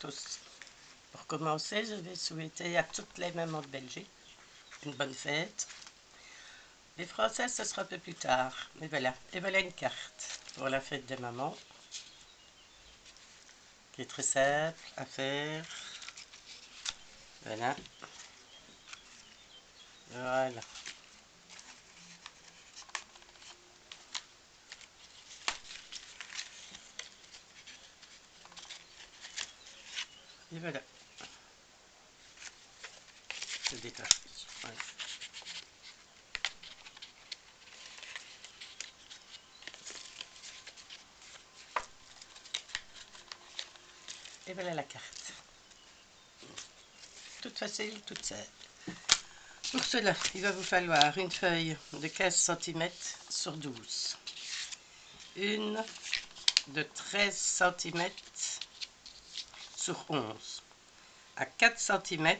tous. Pour commencer, je vais souhaiter à toutes les mamans de Belgique une bonne fête. Les Français, ce sera un peu plus tard. Mais voilà. Et voilà une carte pour la fête des mamans, qui est très simple à faire. Voilà. Voilà. Et voilà. Je détache. Voilà. Et voilà la carte. Toute facile, toute simple. Pour cela, il va vous falloir une feuille de 15 cm sur 12. Une de 13 cm sur 11. À 4 cm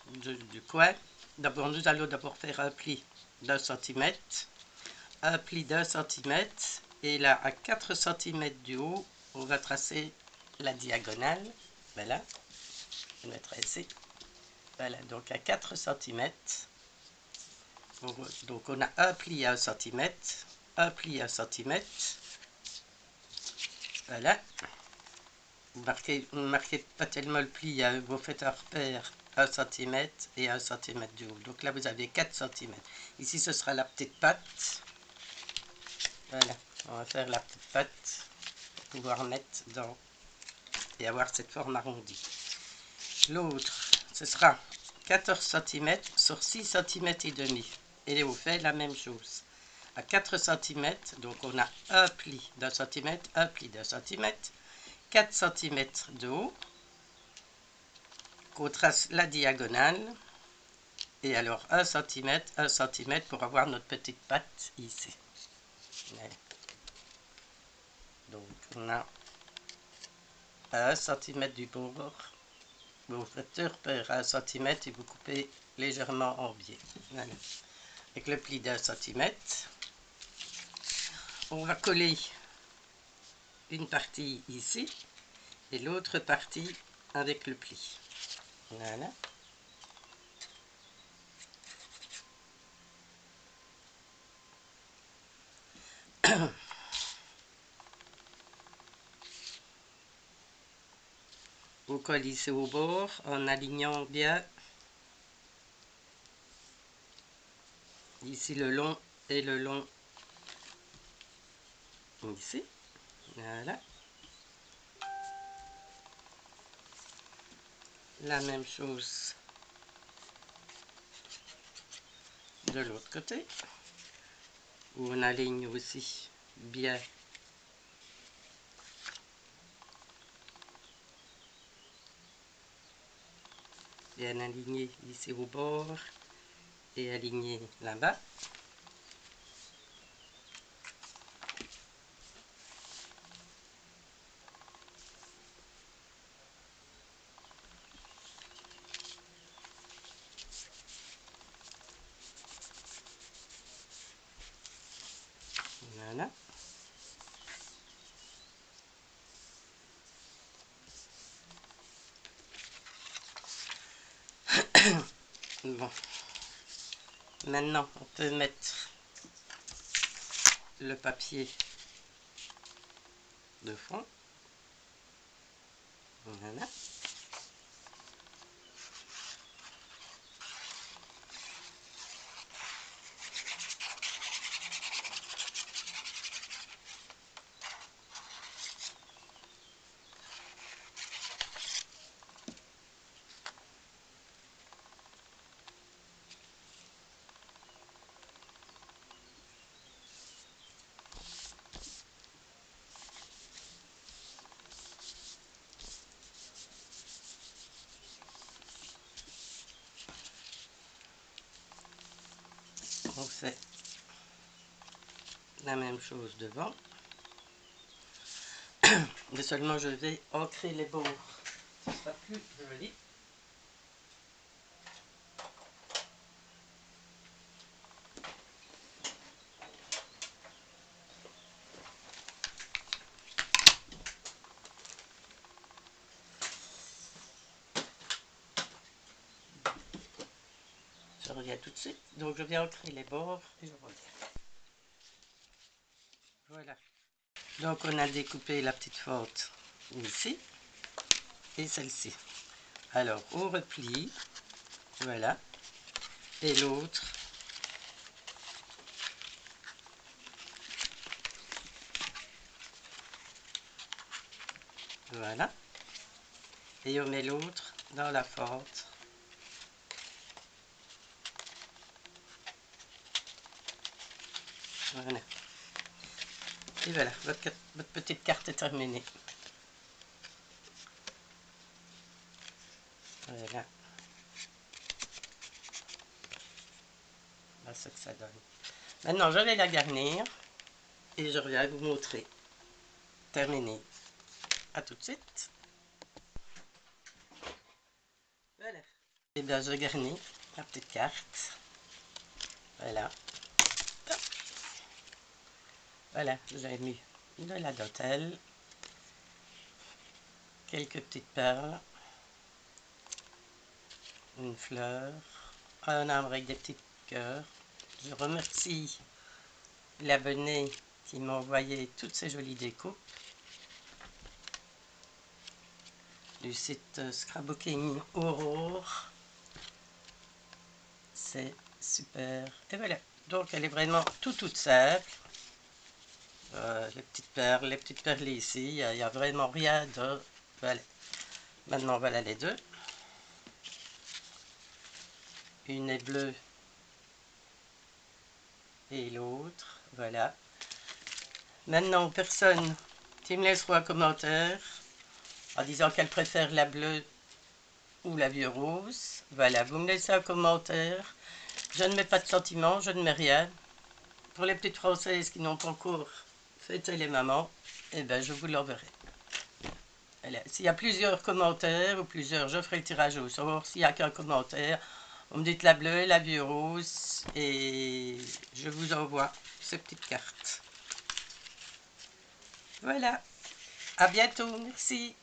du coin, d'abord nous allons d'abord faire un pli d'1 cm, un pli d'1 cm, et là à 4 cm du haut, on va tracer la diagonale. Voilà, je vais tracer. Voilà, donc à 4 cm, donc on a un pli à 1 cm, un pli à 1 cm. Voilà. Vous ne marquez pas tellement le pli, hein, vous faites un repère 1 cm et 1 cm du haut. Donc là, vous avez 4 cm. Ici, ce sera la petite patte. Voilà, on va faire la petite patte pour pouvoir mettre dans et avoir cette forme arrondie. L'autre, ce sera 14 cm sur 6 cm et demi. Et on fait la même chose. À 4 cm, donc on a un pli d'1 cm, un pli d'1 cm, 4 cm de haut, qu'on trace la diagonale, et alors 1 cm pour avoir notre petite patte ici. Donc on a 1 cm du bord, vous faites un repère à 1 cm et vous coupez légèrement en biais. Voilà. Avec le pli d'1 cm, on va coller une partie ici et l'autre partie avec le pli. Voilà. On colle ici au bord en alignant bien ici le long et le long ici. Voilà. La même chose de l'autre côté, où on aligne aussi bien aligné ici au bord et aligné là-bas. Voilà. Bon. Maintenant, on peut mettre le papier de fond. Voilà. On fait la même chose devant. Mais seulement je vais ancrer les bords. Ce sera plus joli. je reviens tout de suite. Donc je viens ancrer les bords et je reviens. Voilà. Donc on a découpé la petite fente ici et celle-ci. Alors on replie, voilà, et l'autre. Voilà. Et on met l'autre dans la fente. Voilà. Et voilà, votre petite carte est terminée. Voilà. Voilà ce que ça donne. Maintenant, je vais la garnir et je reviens vous montrer. Terminé. À tout de suite. Voilà. Et bien, je garnis la petite carte. Voilà. Voilà, j'ai mis de la dentelle, quelques petites perles, une fleur, un arbre avec des petits cœurs. Je remercie l'abonné qui m'a envoyé toutes ces jolies découpes du site Scrapbooking Aurore. C'est super. Et voilà, donc elle est vraiment toute simple. Les petites perles ici, il n'y a vraiment rien de... Voilà. Maintenant voilà les deux. Une est bleue et l'autre, voilà. Maintenant, personne qui me laissera un commentaire en disant qu'elle préfère la bleue ou la vieux rose. Voilà, vous me laissez un commentaire. Je ne mets pas de sentiments, je ne mets rien. Pour les petites françaises qui n'ont pas encore fêté les mamans, eh ben, je vous l'enverrai. Voilà. S'il y a plusieurs commentaires ou plusieurs, je ferai le tirage au sort. S'il n'y a qu'un commentaire, vous me dites la bleue, la vieux rose et je vous envoie ces petites cartes. Voilà, à bientôt, merci.